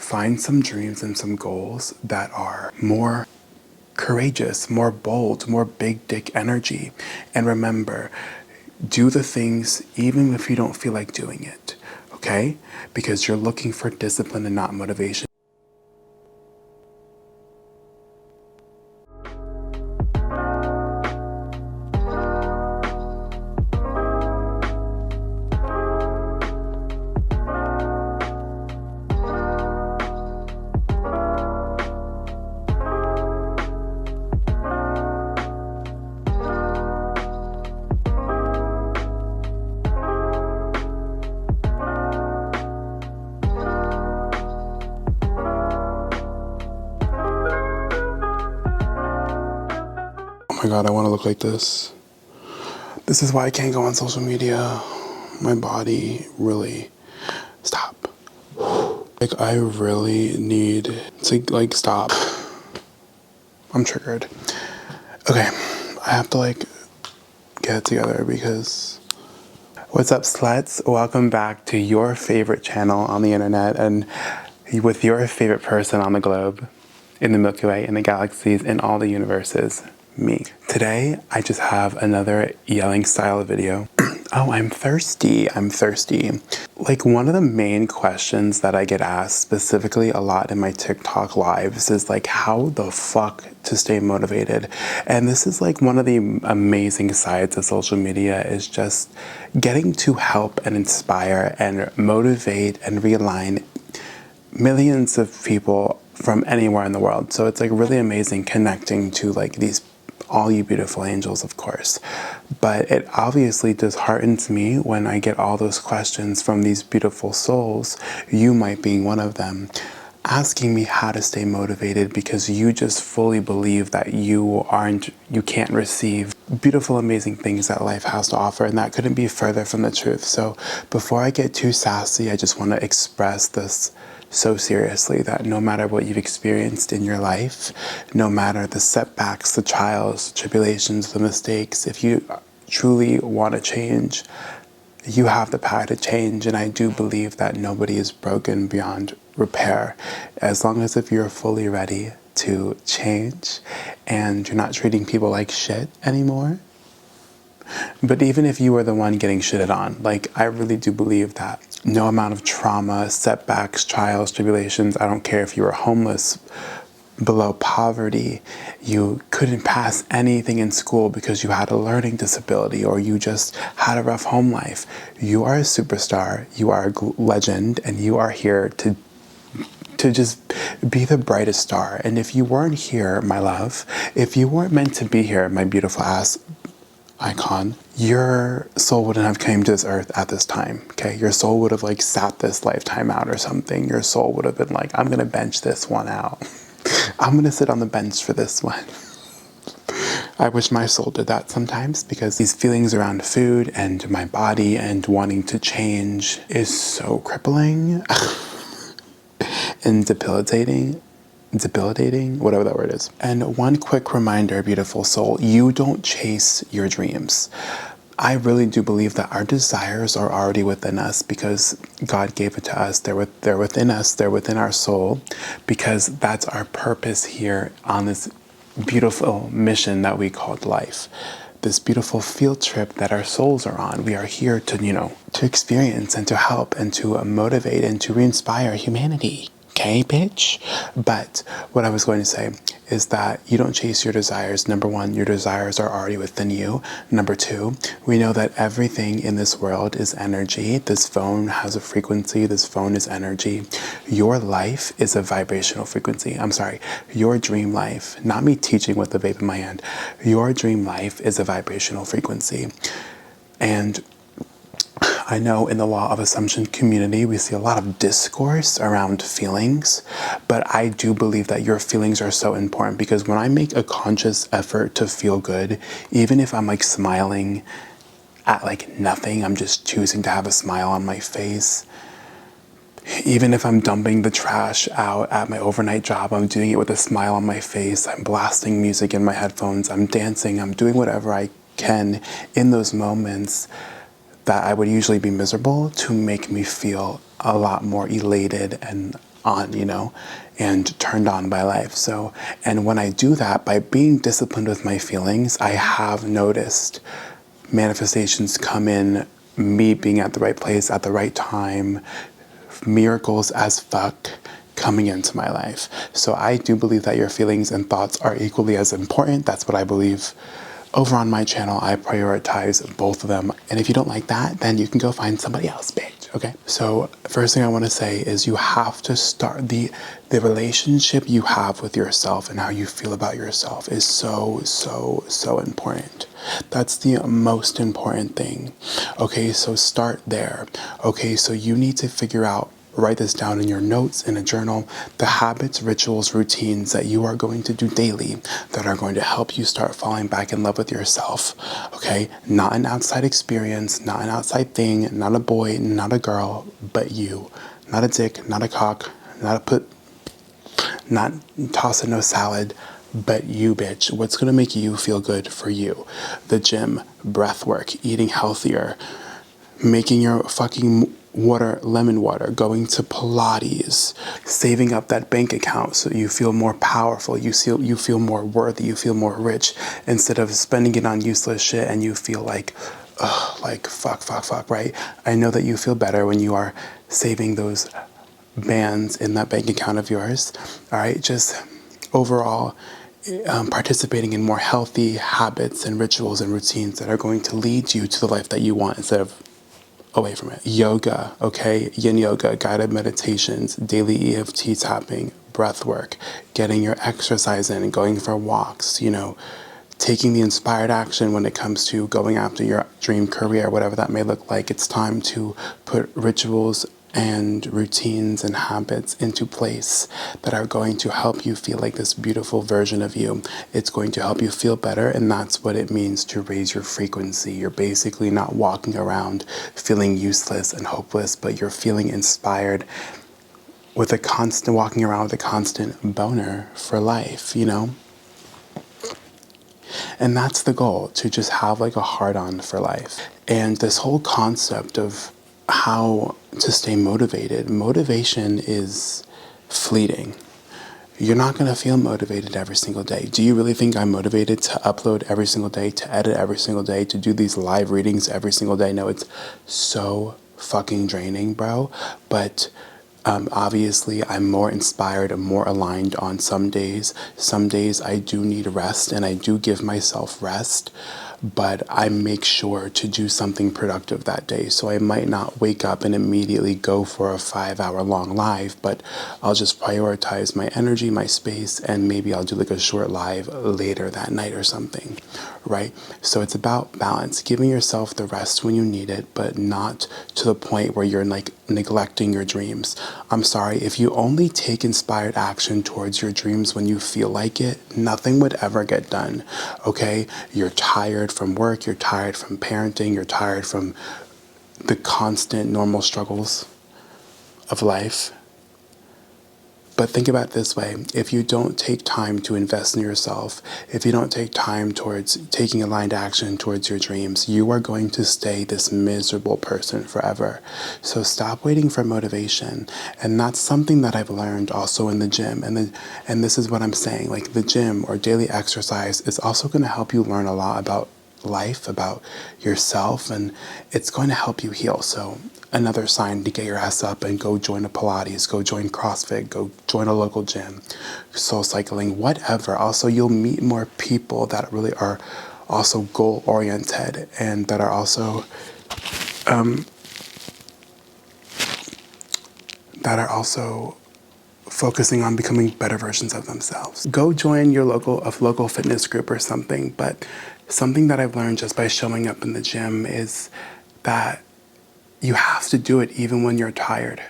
find some dreams and some goals that are more courageous, more bold, more big dick energy. And remember, do the things even if you don't feel like doing it, okay? Because you're looking for discipline and not motivation. Oh my God, I want to look like this. This is why I can't go on social media. My body really, stop. Like, I really need to, like, stop. I'm triggered. Okay, I have to, like, get it together because... What's up, sluts? Welcome back to your favorite channel on the internet and with your favorite person on the globe, in the Milky Way, in the galaxies, in all the universes. Me. Today, I just have another yelling style video. Oh, I'm thirsty. I'm thirsty. Like, one of the main questions that I get asked specifically a lot in my TikTok lives is like, how the fuck to stay motivated? And this is like one of the amazing sides of social media, is just getting to help and inspire and motivate and realign millions of people from anywhere in the world. So it's like really amazing connecting to like these, all you beautiful angels, of course. But it obviously disheartens me when I get all those questions from these beautiful souls, you might being one of them, asking me how to stay motivated because you just fully believe that you can't receive beautiful, amazing things that life has to offer, and that couldn't be further from the truth. So before I get too sassy, I just want to express this so seriously, that no matter what you've experienced in your life, no matter the setbacks, the trials, the tribulations, the mistakes, if you truly want to change, you have the power to change. And I do believe that nobody is broken beyond repair, as long as if you're fully ready to change and you're not treating people like shit anymore. But even if you were the one getting shitted on, like, I really do believe that no amount of trauma, setbacks, trials, tribulations, I don't care if you were homeless, below poverty, you couldn't pass anything in school because you had a learning disability, or you just had a rough home life. You are a superstar, you are a legend, and you are here to just be the brightest star. And if you weren't here, my love, if you weren't meant to be here, my beautiful ass icon, your soul wouldn't have came to this earth at this time, okay? Your soul would have like sat this lifetime out or something. Your soul would have been like, I'm gonna bench this one out. I'm gonna sit on the bench for this one. I wish my soul did that sometimes, because these feelings around food and my body and wanting to change is so crippling and debilitating, whatever that word is. And one quick reminder, beautiful soul, you don't chase your dreams. I really do believe that our desires are already within us because God gave it to us. They're within us, they're within our soul, because that's our purpose here on this beautiful mission that we called life. This beautiful field trip that our souls are on. We are here to, to experience and to help and to motivate and to re-inspire humanity. Okay, bitch? But what I was going to say is that you don't chase your desires. Number one, your desires are already within you. Number two, we know that everything in this world is energy. This phone has a frequency. This phone is energy. Your life is a vibrational frequency. I'm sorry, your dream life, not me teaching with the vape in my hand. Your dream life is a vibrational frequency. And I know in the law of assumption community, we see a lot of discourse around feelings, but I do believe that your feelings are so important, because when I make a conscious effort to feel good, even if I'm like smiling at like nothing, I'm just choosing to have a smile on my face. Even if I'm dumping the trash out at my overnight job, I'm doing it with a smile on my face. I'm blasting music in my headphones. I'm dancing. I'm doing whatever I can in those moments that I would usually be miserable to make me feel a lot more elated and on, and turned on by life. So, and when I do that, by being disciplined with my feelings, I have noticed manifestations come in, me being at the right place at the right time, miracles as fuck coming into my life. So I do believe that your feelings and thoughts are equally as important. That's what I believe. Over on my channel, I prioritize both of them. And if you don't like that, then you can go find somebody else, bitch. Okay? So first thing I want to say is you have to start the relationship you have with yourself and how you feel about yourself is so important. That's the most important thing. Okay, so start there. Okay, so you need to figure out, write this down in your notes, in a journal, the habits, rituals, routines that you are going to do daily that are going to help you start falling back in love with yourself. Okay? Not an outside experience, not an outside thing, not a boy, not a girl, but you. Not a dick, not a cock, not tossing no salad, but you, bitch. What's gonna make you feel good for you? The gym, breath work, eating healthier, making your fucking water lemon water, going to Pilates, saving up that bank account so you feel more powerful, you feel more worthy, you feel more rich, instead of spending it on useless shit and you feel like, ugh, like fuck, right? I know that you feel better when you are saving those bands in that bank account of yours. All right, just overall participating in more healthy habits and rituals and routines that are going to lead you to the life that you want instead of away from it. Yoga, okay, yin yoga, guided meditations, daily EFT tapping, breath work, getting your exercise in, going for walks, taking the inspired action when it comes to going after your dream career, whatever that may look like. It's time to put rituals and routines and habits into place that are going to help you feel like this beautiful version of you. It's going to help you feel better, and that's what it means to raise your frequency. You're basically not walking around feeling useless and hopeless, but you're feeling inspired with walking around with a constant boner for life, And that's the goal, to just have like a hard-on for life. And this whole concept of how to stay motivated, motivation is fleeting. You're not going to feel motivated every single day. Do you really think I'm motivated to upload every single day, to edit every single day, to do these live readings every single day? No, it's so fucking draining, bro. But obviously, I'm more inspired and more aligned on some days. Some days I do need rest, and I do give myself rest, but I make sure to do something productive that day. So I might not wake up and immediately go for a 5-hour long live, but I'll just prioritize my energy, my space, and maybe I'll do like a short live later that night or something, right? So it's about balance, giving yourself the rest when you need it, but not to the point where you're like neglecting your dreams. I'm sorry, if you only take inspired action towards your dreams when you feel like it, nothing would ever get done, okay? You're tired from work, you're tired from parenting, you're tired from the constant normal struggles of life. But think about it this way, if you don't take time to invest in yourself, if you don't take time towards taking aligned action towards your dreams, you are going to stay this miserable person forever. So stop waiting for motivation. And that's something that I've learned also in the gym. And this is what I'm saying, like the gym or daily exercise is also going to help you learn a lot about life, about yourself, and it's going to help you heal. So another sign to get your ass up and go join a Pilates, go join CrossFit, go join a local gym, soul cycling, whatever. Also, you'll meet more people that really are also goal oriented and that are also focusing on becoming better versions of themselves. Go join your local fitness group or something, but something that I've learned just by showing up in the gym is that you have to do it even when you're tired,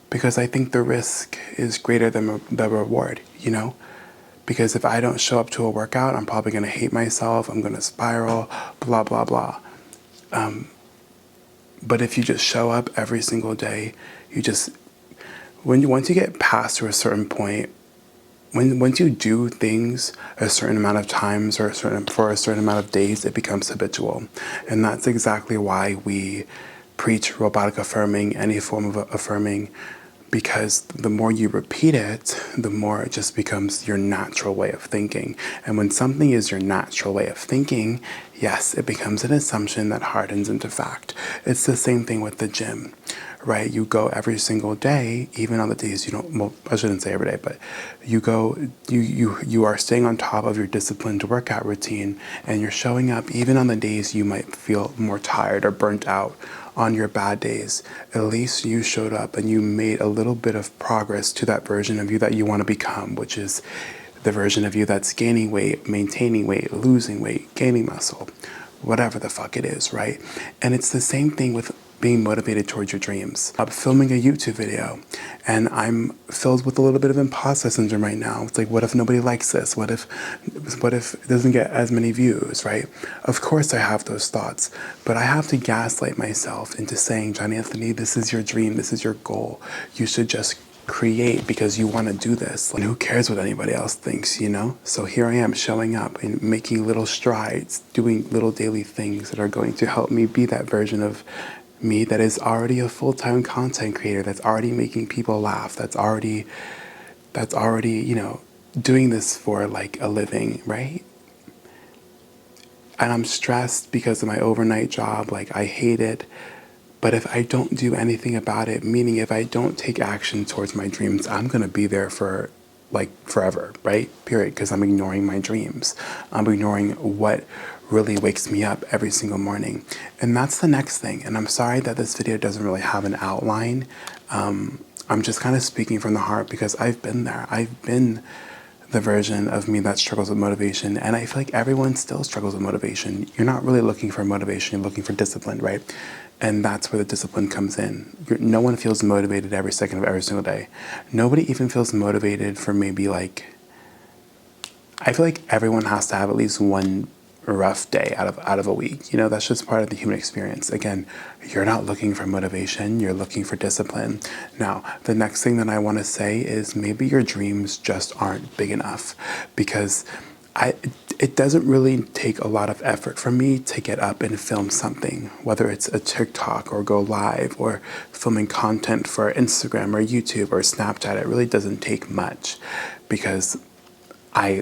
because I think the risk is greater than the reward, Because if I don't show up to a workout, I'm probably going to hate myself, I'm going to spiral, blah, blah, blah. But if you just show up every single day, once you get past to a certain point, once you do things a certain amount of times or for a certain amount of days, it becomes habitual. And that's exactly why we preach robotic affirming, any form of affirming, because the more you repeat it, the more it just becomes your natural way of thinking. And when something is your natural way of thinking, yes, it becomes an assumption that hardens into fact. It's the same thing with the gym, right? You go every single day, even on the days you don't, well, I shouldn't say every day, but you go, you are staying on top of your disciplined workout routine, and you're showing up even on the days you might feel more tired or burnt out. On your bad days, at least you showed up and you made a little bit of progress to that version of you that you want to become, which is the version of you that's gaining weight, maintaining weight, losing weight, gaining muscle, whatever the fuck it is, right? And it's the same thing with being motivated towards your dreams. I'm filming a YouTube video and I'm filled with a little bit of imposter syndrome right now. It's like, what if nobody likes this? What if it doesn't get as many views, right? Of course I have those thoughts, but I have to gaslight myself into saying, John Anthony, this is your dream, this is your goal. You should just create because you want to do this. And who cares what anybody else thinks, you know? So here I am showing up and making little strides, doing little daily things that are going to help me be that version of me that is already a full-time content creator, that's already making people laugh, that's already, you know, doing this for like a living, right? And I'm stressed because of my overnight job, like I hate it. But if I don't do anything about it, meaning if I don't take action towards my dreams, I'm gonna be there for like forever, right? Period, because I'm ignoring my dreams. I'm ignoring what really wakes me up every single morning. And that's the next thing. And I'm sorry that this video doesn't really have an outline. I'm just kind of speaking from the heart because I've been there. I've been the version of me that struggles with motivation. And I feel like everyone still struggles with motivation. You're not really looking for motivation, you're looking for discipline, right? And that's where the discipline comes in. No one feels motivated every second of every single day. Nobody even feels motivated for maybe like, I feel like everyone has to have at least one rough day out of a week. You know, that's just part of the human experience. Again, you're not looking for motivation, you're looking for discipline. Now, the next thing that I want to say is maybe your dreams just aren't big enough, because it doesn't really take a lot of effort for me to get up and film something, whether it's a TikTok or go live or filming content for Instagram or YouTube or Snapchat. It really doesn't take much, because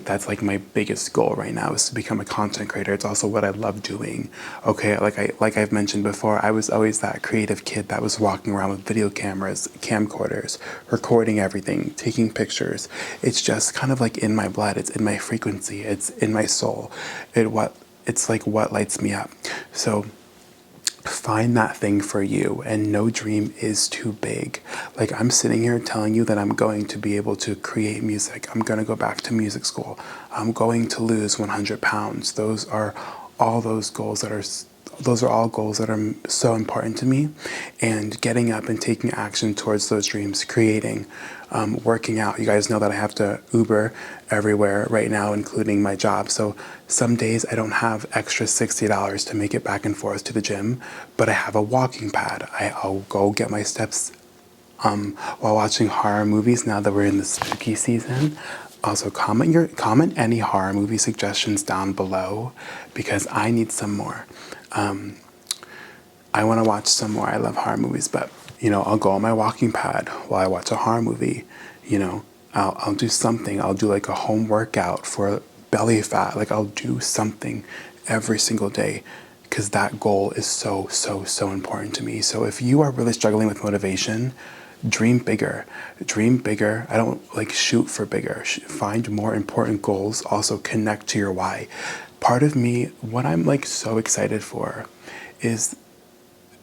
that's like my biggest goal right now, is to become a content creator. It's also what I love doing. Okay, like I've mentioned before, I was always that creative kid that was walking around with video cameras, camcorders, recording everything, taking pictures. It's just kind of like in my blood. It's in my frequency. It's in my soul. It's like what lights me up. So find that thing for you, and no dream is too big. Like, I'm sitting here telling you that I'm going to be able to create music. I'm going to go back to music school. I'm going to lose 100 pounds. Those are all goals that are so important to me. And getting up and taking action towards those dreams, creating, working out. You guys know that I have to Uber everywhere right now, including my job. So some days I don't have extra $60 to make it back and forth to the gym, but I have a walking pad. I'll go get my steps while watching horror movies now that we're in the spooky season. Also, comment any horror movie suggestions down below, because I need some more. I want to watch some more. I love horror movies, but you know, I'll go on my walking pad while I watch a horror movie. You know, I'll do something. I'll do like a home workout for belly fat. Like, I'll do something every single day, because that goal is so important to me. So if you are really struggling with motivation, dream bigger. Dream bigger. I don't like shoot for bigger. Find more important goals. Also connect to your why. Part of me, what I'm like so excited for, is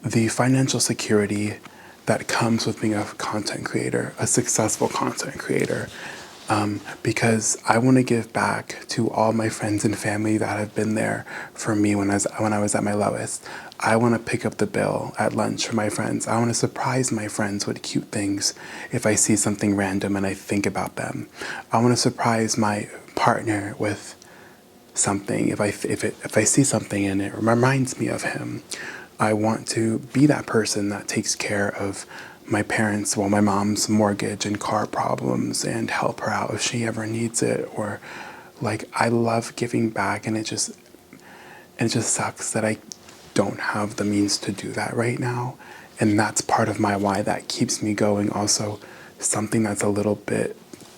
the financial security that comes with being a content creator, a successful content creator. Because I want to give back to all my friends and family that have been there for me when I was at my lowest. I want to pick up the bill at lunch for my friends. I want to surprise my friends with cute things if I see something random and I think about them. I want to surprise my partner with something if I see something and it reminds me of him. I want to be that person that takes care of my parents, well, my mom's mortgage and car problems, and help her out if she ever needs it. Or like, I love giving back, and it just sucks that I don't have the means to do that right now. And that's part of my why that keeps me going. Also, something that's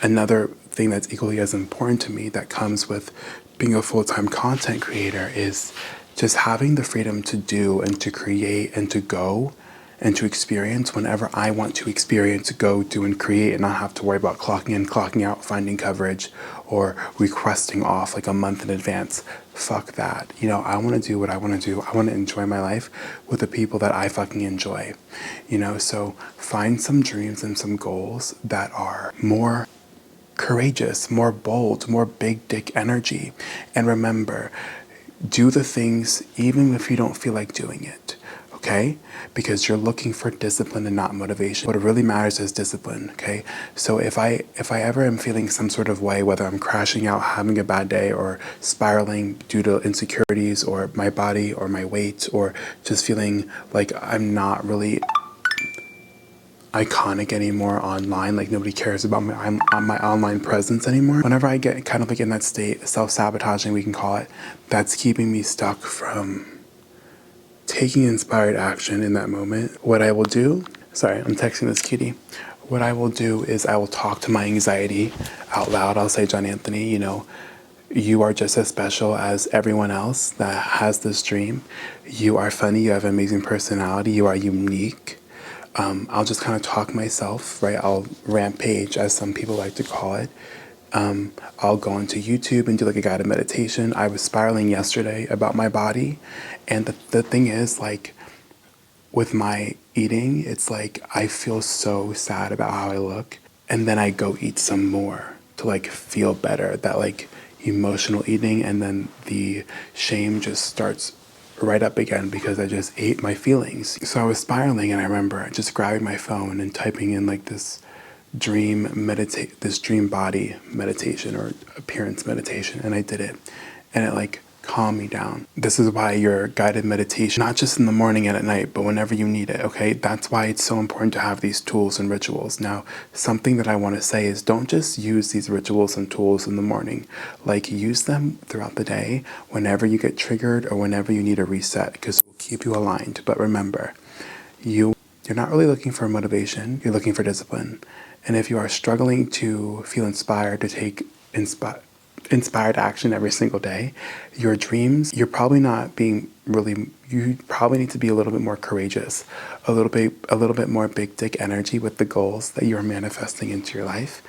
another thing that's equally as important to me that comes with being a full-time content creator is just having the freedom to do and to create and to go and to experience whenever I want to experience, go, do, and create, and not have to worry about clocking in, clocking out, finding coverage, or requesting off like a month in advance. Fuck that. You know, I want to do what I want to do. I want to enjoy my life with the people that I fucking enjoy. You know, so find some dreams and some goals that are more courageous, more bold, more big dick energy. And remember, do the things even if you don't feel like doing it. Okay? Because you're looking for discipline and not motivation. What really matters is discipline, okay? So if I ever am feeling some sort of way, whether I'm crashing out, having a bad day, or spiraling due to insecurities or my body or my weight, or just feeling like I'm not really iconic anymore online, like nobody cares about my online presence anymore. Whenever I get kind of like in that state, self-sabotaging we can call it, that's keeping me stuck from taking inspired action in that moment. What I will do, sorry, I'm texting this kitty. What I will do is I will talk to my anxiety out loud. I'll say, John Anthony, you know, you are just as special as everyone else that has this dream. You are funny, you have an amazing personality, you are unique. I'll just kind of talk myself, right? I'll rampage, as some people like to call it. I'll go into YouTube and do like a guided meditation. I was spiraling yesterday about my body. And the thing is, like, with my eating, it's like I feel so sad about how I look. And then I go eat some more to like feel better. That like emotional eating, and then the shame just starts right up again because I just ate my feelings. So I was spiraling, and I remember just grabbing my phone and typing in like this dream body meditation or appearance meditation, and I did it, and it like calm me down. This is why your guided meditation, not just in the morning and at night, but whenever you need it, okay? That's why it's so important to have these tools and rituals. Now, something that I want to say is don't just use these rituals and tools in the morning. Like, use them throughout the day whenever you get triggered or whenever you need a reset, because it will keep you aligned. But remember, you're not really looking for motivation, you're looking for discipline. And if you are struggling to feel inspired to take inspired action every single day, your dreams, you're probably not being really, you probably need to be a little bit more courageous, a little bit more big dick energy with the goals that you're manifesting into your life.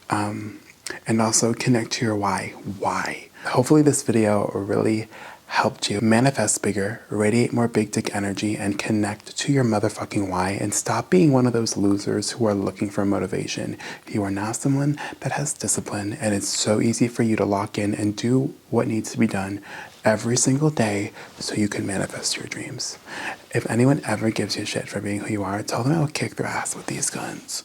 And also connect to your why. Why? Hopefully this video really helped you manifest bigger, radiate more big dick energy, and connect to your motherfucking why, and stop being one of those losers who are looking for motivation. You are now someone that has discipline, and it's so easy for you to lock in and do what needs to be done every single day so you can manifest your dreams. If anyone ever gives you shit for being who you are, tell them I will kick their ass with these guns.